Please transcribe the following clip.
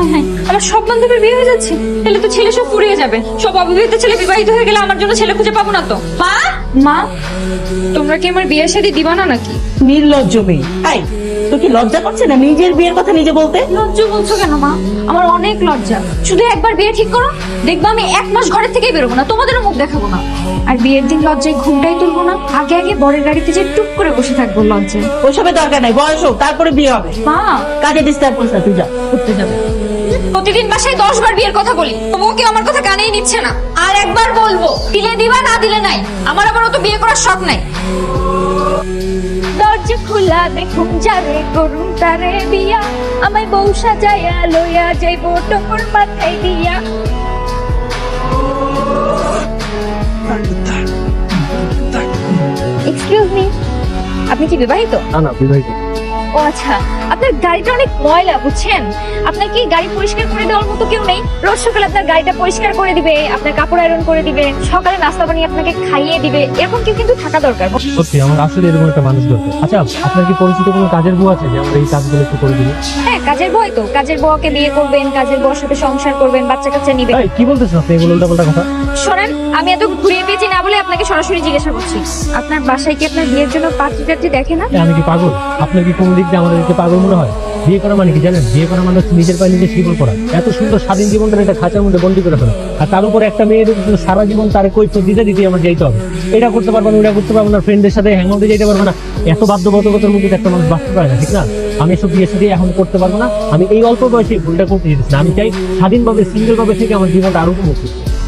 আমার সব বান্ধবীর বিয়ে হয়ে যাচ্ছে, তাহলে তো ছেলে সব ফুরিয়ে যাবে। সব অবিবাহিত ছেলে বিবাহিত হয়ে গেলে আমার জন্য ছেলে খুঁজে পাবো না তো। মা, মা, তোমরা কি আমার বিয়ের শাদী দিবা না নাকি? নির্লজ্জ মেয়ে। এই, তোর কি লজ্জা করছে না নিজের বিয়ের কথা নিজে বলতে? লজ্জা বলছো কেন মা? আমার অনেক লজ্জা। শুধু একবার বিয়ে ঠিক করো, দেখবা আমি 1 মাস ঘরের থেকেই বেরোবো না, তোমাদেরও মুখ দেখাবো না। আর বিয়ের দিন লজ্জায় ঘুমটাই তুলবো না, আগে আগে বরের গাড়িতে যে টুক করে বসে থাকবো লজ্জায়। ওইসবের দরকার নাই, বয়স হোক তারপরে বিয়ে হবে। মা, কাজে ডিস্টার্ব করছ না, তুই যা ঘুরতে যাবে। প্রতিদিন বাসায় 10 বার বিয়ের কথা বলি, তবুও কেউ আমার কথা কানেই নিচ্ছে না। আর একবার বলবো, দিলে দিবা, না দিলে নাই। আমার আবার অত বিয়ে করার শখ নাই। দরজা খোলা দেখুন যারে করুন তারে বিয়া, আমায় বউ সাজায়া লইয়া যাইবো টকর মাথায় দিয়া। এক্সকিউজ মি, আপনি কি বিবাহিত? না বিবাহিত। ও আচ্ছা, আপনার গাড়িটা অনেক ময়লা বুঝছেন। আপনার কি গাড়ি পরিষ্কার করে দেওয়ার মতো কেউ নেই? রোজ সকালে আপনার গাড়িটা পরিষ্কার করে দিবে, আপনার কাপড় আয়রন করে দিবে, সকালে নাস্তা বানিয়ে আপনাকে খাইয়ে দিবে, এরকম কেউ কিন্তু থাকা দরকার। সত্যি আমার আসলে এরকম একটা মানুষ দরকার। আচ্ছা, আপনার কি পরিচিত কোনো কাজের বউ আছে যে আমরা এই কাজগুলো একটু করে দিবি? হ্যাঁ, কাজের বউ তো। কাজের বউকে বিয়ে করবেন, কাজের বউর সাথে সংসার করবেন, বাচ্চা কাচ্চা নিবেন। এই, কি বলতেছেন আপনি এগুলো উল্টাপাল্টা কথা? শোনেন, আমি এত ঘুরিয়ে পেয়েছি না বলে আপনাকে সরাসরি জিজ্ঞাসা করছি, আপনার বাসায় কি আপনার বিয়ের জন্য পাত্রী টাত্রী দেখে না? আমি কি পাগল? আপনার কি কোন দিক দিয়ে আমাদেরকে পাগল মনে হয়? বিয়ে করা মানে কি জানেন? বিয়ে করা মানে হচ্ছে নিজের পায়ে নিজে শিকল করা। এত সুন্দর স্বাধীন জীবনটা একটা খাঁচার মধ্যে বন্দী করে ফেলা, আর তার উপরে একটা মেয়ের সারা জীবন তার কৈফিয়ত দিতে দিতে আমার যাইতে হবে। এটা করতে পারবো না, ওটা করতে পারবো না, ফ্রেন্ডের সাথে হ্যাং আউটে যেতে পারবো না। এত বাধ্যবাধকতার মধ্যে একটা মানুষ বাঁচতে পারে না, ঠিক না? আমি এসব বিয়ে সাথে এখন করতে পারবো না। আমি এই অল্প বয়সে ভুলটা করতে যেতেছি না। আমি চাই স্বাধীনভাবে সিঙ্গেল ভাবে থেকে আমার জীবনটা আরো উন্নতি।